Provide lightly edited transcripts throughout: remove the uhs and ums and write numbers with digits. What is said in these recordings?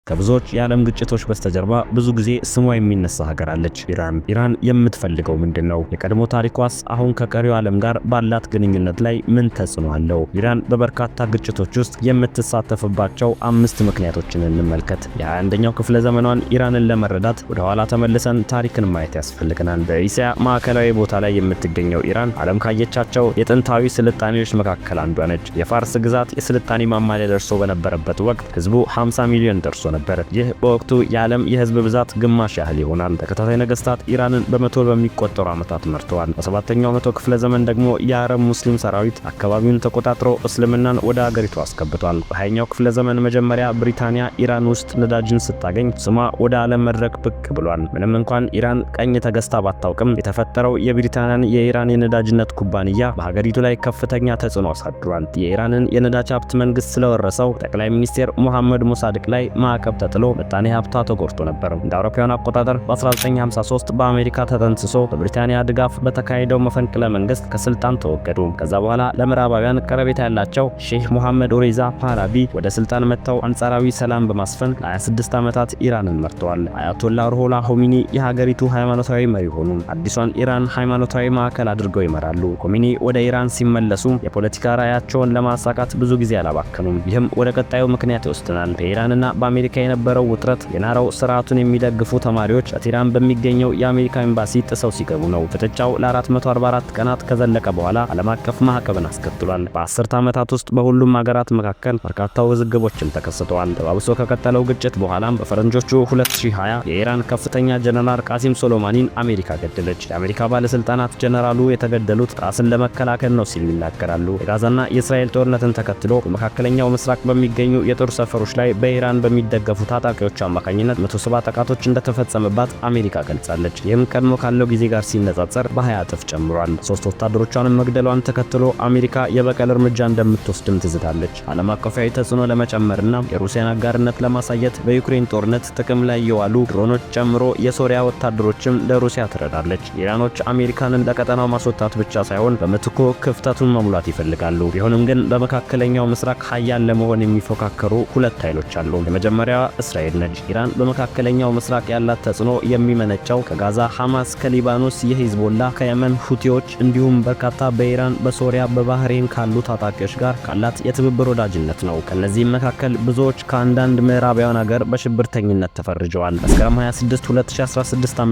ከብዙዎች የዓለም ግጭቶች በስተጀርባ ብዙ ጊዜ ስሟ የሚነሳ ሀገር አለች፣ ኢራን። ኢራን የምትፈልገው ምንድነው? የቀድሞ ታሪኳስ አሁን ከቀሪው ዓለም ጋር ባላት ግንኙነት ላይ ምን ተጽዕኖ አለው? ኢራን በበርካታ ግጭቶች ውስጥ የምትሳተፍባቸው 5 ምክንያቶችን እንመልከት። የ21ኛው ክፍለ ዘመኗን ኢራንን ለመረዳት ወደ ኋላ ተመልሰን ታሪክን ማየት ያስፈልገናል። በእስያ ማዕከላዊ ቦታ ላይ የምትገኘው ኢራን ዓለም ካየቻቸው የጥንታዊ ስልጣኔዎች መካከል አንዷ ነች። የፋርስ ግዛት የስልጣኔ ማማ ላይ ደርሶ በነበረበት ወቅት ህዝቡ 50 ሚሊዮን ደርሶ ነበር። ይህ በወቅቱ የዓለም የህዝብ ብዛት ግማሽ ያህል ይሆናል። ተከታታይ ነገስታት ኢራንን በመቶ በሚቆጠሩ ዓመታት መርተዋል። በ7ኛው መቶ ክፍለ ዘመን ደግሞ የአረብ ሙስሊም ሰራዊት አካባቢውን ተቆጣጥሮ እስልምናን ወደ አገሪቱ አስገብቷል። በ20ኛው ክፍለ ዘመን መጀመሪያ ብሪታንያ ኢራን ውስጥ ነዳጅን ስታገኝ ስሟ ወደ ዓለም መድረክ ብቅ ብሏል። ምንም እንኳን ኢራን ቀኝ ተገዝታ ባታውቅም የተፈጠረው የብሪታንያን የኢራን የነዳጅነት ኩባንያ በሀገሪቱ ላይ ከፍተኛ ተጽዕኖ አሳድሯል። የኢራንን የነዳጅ ሀብት መንግስት ስለወረሰው ጠቅላይ ሚኒስትር ሙሐመድ ሞሳድቅ ላይ ማዕቀብ ተጥሎ ምጣኔ ሀብቷ ተጎድቶ ነበር። እንደ አውሮፓውያን አቆጣጠር በ1953 በአሜሪካ ተጠንስሶ በብሪታንያ ድጋፍ በተካሄደው መፈንቅለ መንግስት ከስልጣን ተወገዱ። ከዛ በኋላ ለምዕራባውያን ቀረቤታ ያላቸው ሼህ ሙሐመድ ሬዛ ፓህላቪ ወደ ስልጣን መጥተው አንጻራዊ ሰላም በማስፈን ለ26 ዓመታት ኢራንን መርተዋል። አያቶላ ሩሆላ ሆሚኒ የሀገሪቱ ሃይማኖታዊ መሪ ሆኑ። አዲሷን ኢራን ሃይማኖታዊ ማዕከል አድርገው ይመራሉ። ሆሚኒ ወደ ኢራን ሲመለሱ የፖለቲካ ራዕያቸውን ለማሳካት ብዙ ጊዜ አላባከኑም። ይህም ወደ ቀጣዩ ምክንያት ይወስደናል። በኢራንና በአሜሪካ የነበረው ውጥረት የናረው ስርዓቱን የሚደግፉ ተማሪዎች በቴህራን በሚገኘው የአሜሪካ ኤምባሲ ጥሰው ሲገቡ ነው። ፍጥጫው ለ444 ቀናት ከዘለቀ በኋላ ዓለም አቀፍ ማዕቀብን አስከትሏል። በ10 ዓመታት ውስጥ በሁሉም ሀገራት መካከል በርካታ ውዝግቦችም ተከስተዋል። ተባብሶ ከቀጠለው ግጭት በኋላም በፈረንጆቹ 2020 የኢራን ከፍተኛ ጀነራል ቃሲም ሶሎማኒን አሜሪካ ገደለች። የአሜሪካ ባለስልጣናት ጀነራሉ የተገደሉት ራስን ለመከላከል ነው ሲሉ ይናገራሉ። የጋዛና የእስራኤል ጦርነትን ተከትሎ በመካከለኛው ምስራቅ በሚገኙ የጦር ሰፈሮች ላይ በኢራን በሚደገፉ ታጣቂዎች አማካኝነት 170 ጥቃቶች እንደተፈጸመባት አሜሪካ ገልጻለች። ይህም ቀድሞ ካለው ጊዜ ጋር ሲነጻጸር በ20 እጥፍ ጨምሯል። 3 ወታደሮቿንም መግደሏን ተከትሎ አሜሪካ የበቀል እርምጃ እንደምትወስድም ትዝታለች። ዓለም አቀፋዊ ተጽዕኖ ለመጨመርና የሩሲያን አጋርነት ለማሳየት በዩክሬን ጦርነት ጥቅም ላይ የዋሉ ድሮኖች ጨምሮ የሶሪያ ወታደሮችም ለሩሲያ ትረዳለች። ኢራኖች አሜሪካንን ለቀጠናው ማስወጣት ብቻ ሳይሆን በምትኩ ክፍተቱን መሙላት ይፈልጋሉ። ቢሆንም ግን በመካከለኛው ምስራቅ ሀያል ለመሆን የሚፎካከሩ ሁለት ኃይሎች አሉ። የመጀመሪያው እስራኤል ነች። ኢራን በመካከለኛው ምስራቅ ያላት ተጽዕኖ የሚመነጨው ከጋዛ ሐማስ፣ ከሊባኖስ የሂዝቦላ፣ ከየመን ሁቲዎች እንዲሁም በርካታ በኢራን በሶሪያ በባህሬን ካሉ ታጣቂዎች ጋር ካላት የትብብር ወዳጅነት ነው። ከነዚህም መካከል ብዙዎች ከአንዳንድ ምዕራባውያን ሀገር በሽብርተኝነት ተፈርጀዋል። መስከረም 26 2016 ዓ.ም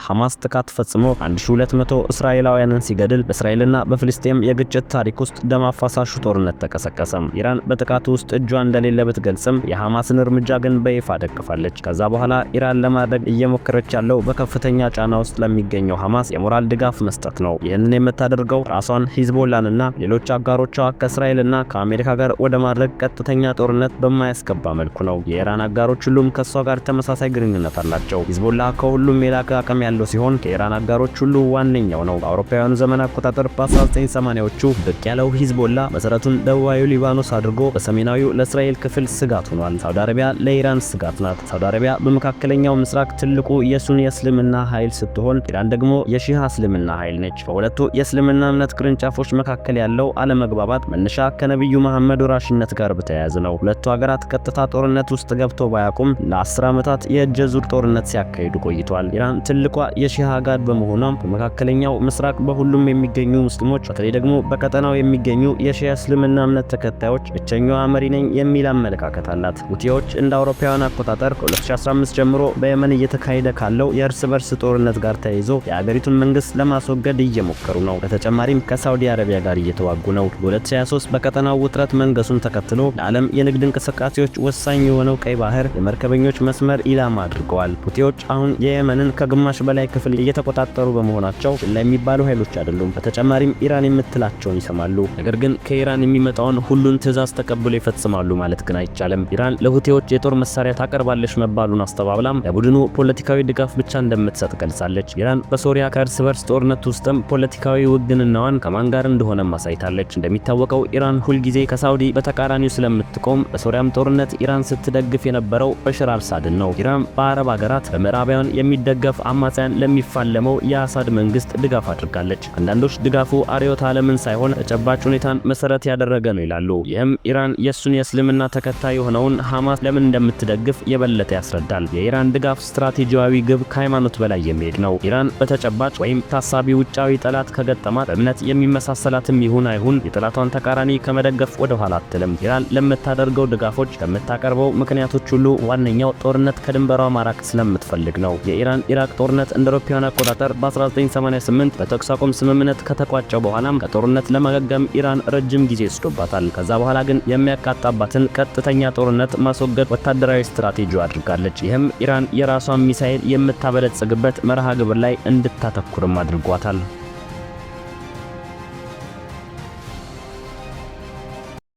ሐማስ ጥቃት ፈጽሞ 1200 እስራኤላውያንን ሲገድል በእስራኤልና በፍልስጤም የግጭት ታሪክ ውስጥ ደም አፋሳሹ ጦርነት ተቀሰቀሰ። ኢራን በጥቃቱ ውስጥ እጇ እንደሌለ ብትገልጽም የሐማስን እርምጃ ግን በይፋ ደግፋለች። ከዛ በኋላ ኢራን ለማድረግ እየሞከረች ያለው በከፍተኛ ጫና ውስጥ ለሚገኘው ሐማስ የሞራል ድጋፍ መስጠት ነው። ይህንን የምታደርገው ራሷን ሂዝቦላንና ሌሎች አጋሮቿ ከእስራኤልና ከአሜሪካ ጋር ወደ ማድረግ ቀጥተኛ ጦርነት በማያስገባ መልኩ ነው። የኢራን አጋሮች ሁሉም ከሷ ጋር ተመሳሳይ ግንኙነት አላቸው። ሂዝቦላ ከሁሉም የላቀ አቅም ያለው ሲሆን ከኢራን አጋሮች ሁሉ ዋነኛው ነው። በአውሮፓውያኑ ዘመን አቆጣጠር በ1980ዎቹ ብቅ ያለው ሂዝቦላ መሰረቱን ደቡባዊ ሊባኖስ አድርጎ በሰሜናዊው ለእስራኤል ክፍል ስጋት ሆኗል። ሳውዲ አረቢያ ለኢራን ስጋት ናት። ሳውዲ አረቢያ በመካከለኛው ምስራቅ ትልቁ የሱኒ እስልምና ኃይል ስትሆን ኢራን ደግሞ የሺዓ እስልምና ኃይል ነች። በሁለቱ የእስልምና እምነት ቅርንጫፎች መካከል ያለው አለመግባባት መነሻ ከነብዩ መሐመድ ወራሽነት ጋር በተያያዘ ነው። ሁለቱ ሀገራት ቀጥታ ጦርነት ውስጥ ገብተው ባያቁም ለ10 ዓመታት የእጅ ዙር ጦርነት ሲያካሂዱ ቆይቷል። ኢራን ትልቋ የሺዓ ጋድ በመሆኗም በመካከለኛው ምስራቅ በሁሉም የሚገኙ ሙስሊሞች በተለይ ደግሞ በቀጠናው የሚገኙ የሺዓ እስልምና እምነት ተከታዮች ብቸኛዋ መሪ ነኝ የሚል አመለካከት አላት። ሁቲዎች እንደ አውሮፓውያን አቆጣጠር ከ2015 ጀምሮ በየመን እየተካሄደ ካለው የእርስ በርስ ጦርነት ጋር ተያይዞ የሀገሪቱን መንግስት ለማስወገድ እየሞከሩ ነው። በተጨማሪም ከሳውዲ አረቢያ ጋር እየተዋጉ ነው። በ2023 በቀጠናው ውጥረት መንገሱን ተከትሎ ለዓለም የንግድ እንቅስቃሴዎች ወሳኝ የሆነው ቀይ ባህር የመርከበኞች መስመር ኢላማ አድርገዋል። ሁቲዎች አሁን የየመንን ከግማሽ በላይ ክፍል እየተቆጣጠሩ በመሆናቸው ችላ የሚባሉ ኃይሎች አይደሉም። በተጨማሪም ኢራን የምትላቸውን ይሰማሉ። ነገር ግን ከኢራን የሚመጣውን ሁሉን ትዕዛዝ ተቀብሎ ይፈጽማሉ ማለት ግን አይቻልም። ኢራን ለሁቲዎች የጦር መሳሪያ ታቀርባለች መባሉን አስተባብላም ለቡድኑ ፖለቲካዊ ድጋፍ ብቻ እንደምትሰጥ ገልጻለች። ኢራን በሶሪያ ከእርስ በርስ ጦርነት ውስጥም ፖለቲካዊ ውግንናዋን ከማን ጋር እንደሆነ ማሳይታለች። እንደሚታወቀው ኢራን ሁልጊዜ ከሳውዲ በተቃራኒው ስለምትቆም በሶሪያም ጦርነት ኢራን ስትደግፍ የነበረው በሽር አልሳድን ነው። ኢራን በአረብ ሀገራት በምዕራባውያን የሚደገፍ አማጽያን ለሚፋለመው የአሳድ መንግስት ድጋፍ አድርጋለች። አንዳንዶች ድጋፉ አርዮት ዓለምን ሳይሆን ተጨባጭ ሁኔታን መሰረት ያደረገ ነው ይላሉ። ይህም ኢራን የሱኒ እስልምና ተከታይ የሆነውን ሐማስ ለምን እንደምትደግፍ የበለጠ ያስረዳል። የኢራን ድጋፍ ስትራቴጂያዊ ግብ ከሃይማኖት በላይ የሚሄድ ነው። ኢራን በተጨባጭ ወይም ታሳቢ ውጫዊ ጠላት ከገጠማት በእምነት የሚመሳሰላትም ይሁን አይሁን የጠላቷን ተቃራኒ ከመደገፍ ወደ ኋላ አትልም። ኢራን ለምታደርገው ድጋፎች ከምታቀርበው ምክንያቶች ሁሉ ዋነኛው ጦርነት ከድንበሯ ማራቅ ስለምትፈልግ ነው። የኢራን ኢራቅ ጦርነት እንደ አውሮፓውያን አቆጣጠር በ1988 በተኩስ አቁም ስምምነት ከተቋጨ በኋላም ከጦርነት ለማገገም ኢራን ረጅም ጊዜ ወስዶባታል። ከዛ በኋላ ግን የሚያቃጣባትን ቀጥተኛ ጦርነት ማስወገድ ወታደራዊ ስትራቴጂው አድርጋለች። ይህም ኢራን የራሷን ሚሳኤል የምታበለጽግበት መርሃ ግብር ላይ እንድታተኩርም አድርጓታል።